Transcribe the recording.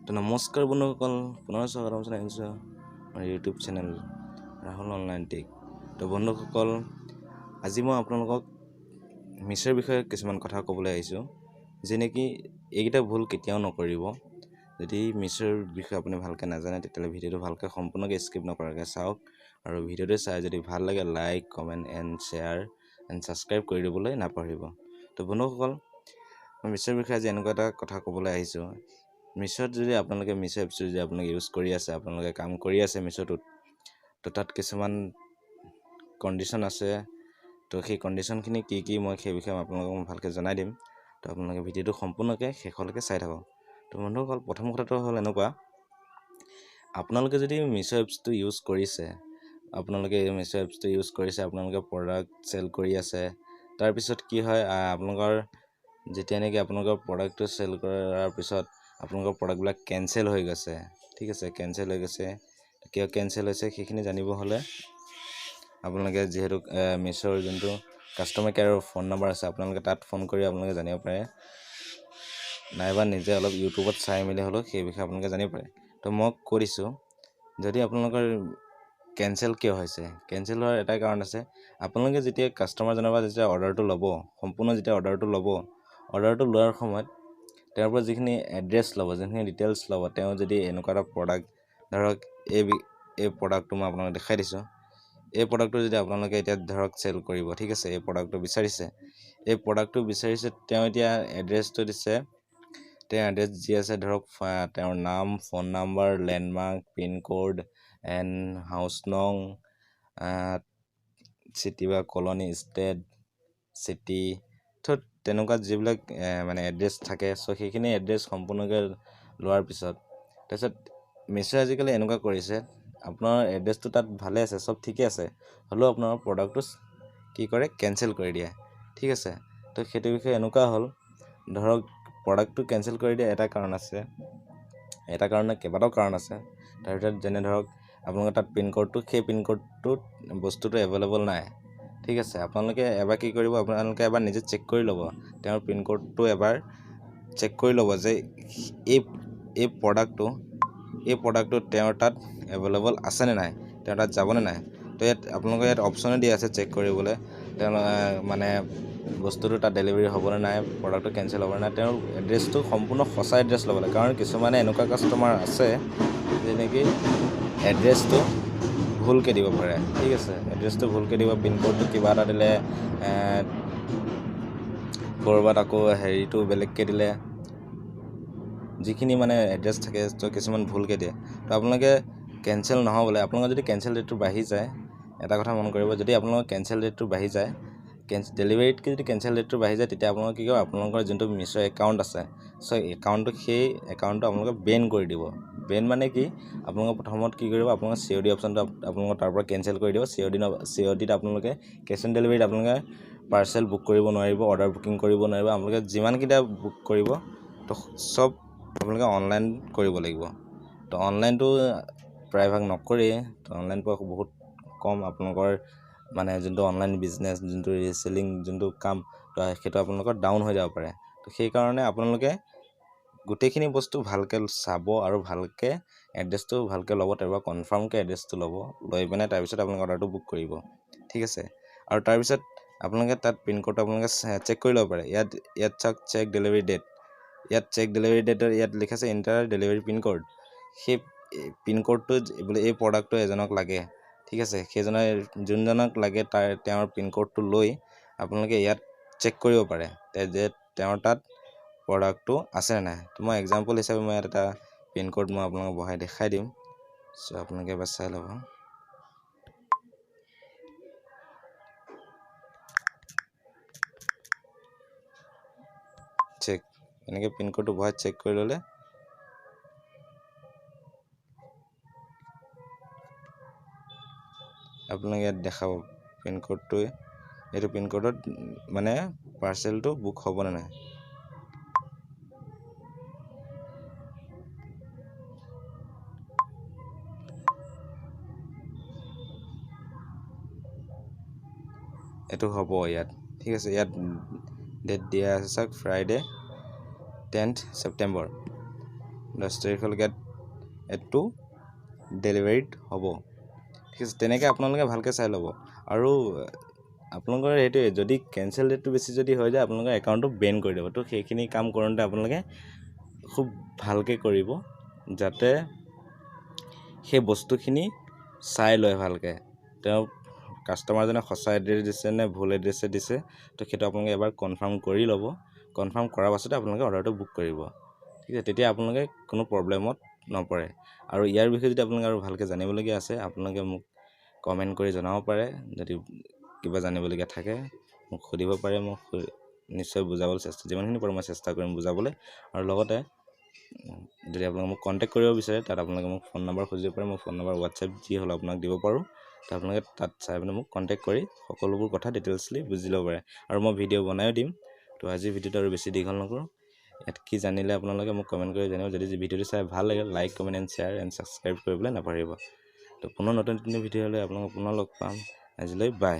তো নমস্কাৰ বন্ধুসকল, পুনৰ স্বাগতম জনাইছোঁ আমাৰ YouTube channel Rahul online tech. তো বন্ধুসকল, আজি মই আপোনালোকক মিছৰ বিষয়ে কিছুমান কথা ক'বলৈ আহিছোঁ, যে নেকি এইকেইটা ভুল কেতিয়াও নকৰিব। যদি মিছৰ বিষয়ে আপুনি ভালকৈ নাজানে তেতিয়াহ'লে ভিডিঅ'টো ভালকৈ সম্পূৰ্ণকৈ স্কিপ নকৰাকৈ চাওক, আৰু ভিডিঅ'টো চাই যদি ভাল লাগে like, comment and share and subscribe কৰি দিবলৈ নাপাহৰিব। তো বন্ধুসকল, মই মিছৰ বিষয়ে আজি এনেকুৱা এটা কথা ক'বলৈ আহিছোঁ। মিছ'ত যদি আপোনালোকে মিছ' এপছটো যদি আপোনালোকে ইউজ কৰি আছে, আপোনালোকে কাম কৰি আছে মিছ'টোত, তো তাত কিছুমান কণ্ডিশ্যন আছে। তো সেই কণ্ডিশ্যনখিনি কি মই সেই বিষয়ে আপোনালোকক ভালকৈ জনাই দিম। তো আপোনালোকে ভিডিঅ'টো সম্পূৰ্ণকৈ শেষলৈকে চাই থাকক। তো বন্ধুসকল, প্ৰথম কথাটো হ'ল এনেকুৱা, আপোনালোকে যদি মিছ' এপছটো ইউজ কৰিছে, আপোনালোকে প্ৰডাক্ট চেল কৰি আছে, তাৰপিছত কি হয়, আপোনালোকৰ যেতিয়া নেকি আপোনালোকৰ প্ৰডাক্টটো চেল কৰাৰ পিছত আপোনালোকৰ প্ৰডাক্টবিলাক কেঞ্চেল হৈ গৈছে, ঠিক আছে, কেঞ্চেল হৈ গৈছে। কিয় কেঞ্চেল হৈছে সেইখিনি জানিব হ'লে আপোনালোকে যিহেতু মিছ'ৰ যোনটো কাষ্টমাৰ কেয়াৰৰ ফোন নম্বৰ আছে, আপোনালোকে তাত ফোন কৰি আপোনালোকে জানিব পাৰে, নাইবা নিজে অলপ ইউটিউবত চাই মেলি হ'লেও সেই বিষয়ে আপোনালোকে জানিব পাৰে। তো মই কৈ দিছোঁ, যদি আপোনালোকৰ কেঞ্চেল কিয় হৈছে, কেঞ্চেল হোৱাৰ এটাই কাৰণ আছে। আপোনালোকে যেতিয়া কাষ্টমাৰজনৰ পৰা যেতিয়া অৰ্ডাৰটো ল'ব, সম্পূৰ্ণ যেতিয়া অৰ্ডাৰটো লোৱাৰ সময়ত তেওঁৰ পৰা যিখিনি এড্ৰেছ ল'ব, যিখিনি ডিটেইলছ ল'ব, তেওঁ যদি এনেকুৱা এটা প্ৰডাক্ট, ধৰক এই প্ৰডাক্টটো মই আপোনালোকক দেখাই দিছোঁ। এই প্ৰডাক্টটো যদি আপোনালোকে এতিয়া ধৰক চেল কৰিব, ঠিক আছে, এই প্ৰডাক্টটো বিচাৰিছে, তেওঁ এতিয়া এড্ৰেছটো দিছে, তেওঁৰ এড্ৰেছ যি আছে ধৰক তেওঁৰ নাম, phone number, landmark, pincode and house নং, চিটি বা কলনী, ষ্টেট, চিটি, তেনেকুৱা যিবিলাক মানে এড্ৰেছ থাকে। চ' সেইখিনি এড্ৰেছ সম্পূৰ্ণকৈ লোৱাৰ পিছত, তাৰপিছত মিছ'য়ে আজিকালি এনেকুৱা কৰিছে, আপোনাৰ এড্ৰেছটো তাত ভালে আছে, চব ঠিকে আছে, হ'লেও আপোনাৰ প্ৰডাক্টটো কি কৰে, কেঞ্চেল কৰি দিয়ে, ঠিক আছে। তো সেইটো বিষয়ে এনেকুৱা হ'ল, ধৰক প্ৰডাক্টটো কেঞ্চেল কৰি দিয়া এটা কাৰণ আছে, এটা কাৰণে কেইবাটাও কাৰণ আছে। তাৰ ভিতৰত যেনে ধৰক আপোনালোকৰ তাত পিনক'ডটো, সেই পিনক'ডটোত বস্তুটো এভেইলেবল নাই, ঠিক আছে। আপোনালোকে এবাৰ কি কৰিব, আপোনালোকে এবাৰ নিজে চেক কৰি ল'ব, তেওঁৰ পিনক'ডটো এবাৰ চেক কৰি ল'ব যে এই প্ৰডাক্টটো তেওঁৰ তাত এভেইলেবল আছেনে নাই, তেওঁৰ তাত যাবনে নাই। তো আপোনালোকৰ ইয়াত অপশ্যনে দিয়া আছে চেক কৰিবলৈ, মানে বস্তুটো তাত ডেলিভাৰী হ'বনে নাই, প্ৰডাক্টটো কেঞ্চেল হ'বনে নাই, তেওঁৰ এড্ৰেছটো সম্পূৰ্ণ সঁচা এড্ৰেছ ল'ব লাগে। কাৰণ কিছুমানে এনেকুৱা কাষ্টমাৰ আছে যেনেকি এড্ৰেছটো ভুলকৈ দিব পাৰে, ঠিক আছে, এড্ৰেছটো ভুলকৈ দিব, পিনক'ডটো কিবা এটা দিলে, ক'ৰবাত আকৌ হেৰিটো বেলেগকৈ দিলে, যিখিনি মানে এড্ৰেছ থাকে তো কিছুমান ভুলকৈ দিয়ে। তো আপোনালোকে কেঞ্চেল নহ'বলৈ, আপোনালোকৰ যদি কেঞ্চেল ডেটটো বাঢ়ি যায়, এটা কথা মন কৰিব, যদি আপোনালোকৰ কেঞ্চেল ডেটটো বাঢ়ি যায়, ডেলিভাৰীতকৈ যদি কেঞ্চেল ডেটটো বাঢ়ি যায়, তেতিয়া আপোনালোকে কি কৰিব, আপোনালোকৰ যোনটো মিছ' একাউণ্ট আছে, চ' সেই একাউণ্টটো আপোনালোকে বেন কৰি দিব। বেন মানে কি, আপোনালোকে প্ৰথমত কি কৰিব, আপোনালোকৰ COD অপশ্যনটো আপোনালোকৰ তাৰ পৰা কেঞ্চেল কৰি দিব। CODত আপোনালোকে কেছ অন ডেলিভাৰীত আপোনালোকে পাৰ্চেল বুক কৰিব নোৱাৰিব, অৰ্ডাৰ বুকিং কৰিব নোৱাৰিব। আপোনালোকে যিমানকেইটা বুক কৰিব, তো চব আপোনালোকে অনলাইন কৰিব লাগিব। তো অনলাইনটো প্ৰায়ভাগ নকৰেই, তো অনলাইন পোৱা বহুত কম। আপোনালোকৰ মানে যোনটো অনলাইন বিজনেছ, যোনটো ৰিচেলিং, যোনটো কাম, তো সেইটো আপোনালোকৰ ডাউন হৈ যাব পাৰে। তো সেইকাৰণে আপোনালোকে গোটেইখিনি বস্তু ভালকৈ চাব আৰু ভালকৈ এড্ৰেছটো ভালকৈ ল'ব, তাৰপৰা কনফাৰ্মকৈ এড্ৰেছটো লৈ পিনে তাৰপিছত আপোনালোকে অৰ্ডাৰটো বুক কৰিব, ঠিক আছে। আৰু তাৰপিছত আপোনালোকে তাত পিনক'ডটো আপোনালোকে চেক কৰি ল'ব পাৰে। ইয়াত চাওক, চেক ডেলিভাৰী ডেট, ইয়াত চেক ডেলিভাৰী ডেটৰ ইয়াত লিখা আছে ইণ্টাৰ ডেলিভাৰী পিনক'ড। সেই পিনক'ডটো বোলে এই প্ৰডাক্টটো এজনক লাগে, ঠিক আছে, যোনজনক লাগে তেওঁৰ পিনক'ডটো লৈ আপোনালোকে ইয়াত চেক কৰিব পাৰে যে তেওঁৰ তাত প্ৰডাক্টটো আছে নাই। তো মই এক্সাম্পল হিচাপে মই ইয়াত এটা পিনক'ড মই আপোনালোকক বহাই দেখাই দিম। চ' আপোনালোকে এবাৰ চাই ল'ব। চেক, এনেকৈ পিনক'ডটো বহাই চেক কৰি ল'লে আপোনালোকে ইয়াত দেখাব পিনক'ডটোৱে, এইটো পিনক'ডত মানে পাৰ্চেলটো বুক হ'বনে নাই। এইটো হ'ব ইয়াত, ঠিক আছে। ইয়াত ডেট দিয়া আছে চাওক, ফ্ৰাইডে 10 ছেপ্টেম্বৰ। 10 তাৰিখলৈকে এডটো ডেলিভাৰীড হ'ব। ঠিক আছে, তেনেকৈ আপোনালোকে ভালকৈ চাই ল'ব। আৰু আপোনালোকৰ সেইটোৱে, যদি কেঞ্চেল ডেটটো বেছি যদি হৈ যায় আপোনালোকৰ একাউণ্টটো বেন কৰি দিব। তো সেইখিনি কাম কৰোঁতে আপোনালোকে খুব ভালকৈ কৰিব, যাতে সেই বস্তুখিনি চাই লয় ভালকৈ তেওঁ কাষ্টমাৰজনে সঁচা এড্ৰেছ দিছে নে ভুল এড্ৰেছে দিছে। তো সেইটো আপোনালোকে এবাৰ কনফাৰ্ম কৰি ল'ব। কনফাৰ্ম কৰাৰ পাছতে আপোনালোকে অৰ্ডাৰটো বুক কৰিব। ঠিক আছে, তেতিয়া আপোনালোকে কোনো প্ৰব্লেমত নপৰে। আৰু ইয়াৰ বিষয়ে যদি আপোনালোকে আৰু ভালকৈ জানিবলগীয়া আছে আপোনালোকে মোক কমেণ্ট কৰি জনাব পাৰে। যদি কিবা জানিবলগীয়া থাকে মোক সুধিব পাৰে, মোক নিশ্চয় বুজাবলৈ যিমানখিনি পাৰোঁ মই চেষ্টা কৰিম বুজাবলৈ। আৰু লগতে যদি আপোনালোকে মোক কণ্টেক্ট কৰিব বিচাৰে তাত আপোনালোকে মোক ফোন নম্বৰ খুজিব পাৰে। মোৰ ফোন নম্বৰ হোৱাটছএপ যি হ'লেও আপোনাক দিব পাৰোঁ। তো আপোনালোকে তাত চাই পিনে মোক কণ্টেক্ট কৰি সকলোবোৰ কথা ডিটেইলছলি বুজি ল'ব পাৰে। আৰু মই ভিডিঅ' বনায়ো দিম। তো আজিৰ ভিডিঅ'টো আৰু বেছি দীঘল নকৰোঁ। ইয়াত কি জানিলে আপোনালোকে মোক কমেণ্ট কৰি জানিব। যদি ভিডিঅ'টো চাই ভাল লাগে like comment and share and subscribe কৰিবলৈ নাপাহৰিব। তো পুনৰ নতুন ভিডিঅ' হ'লে আপোনালোকক পুনৰ লগ পাম। আজিলৈ বাই।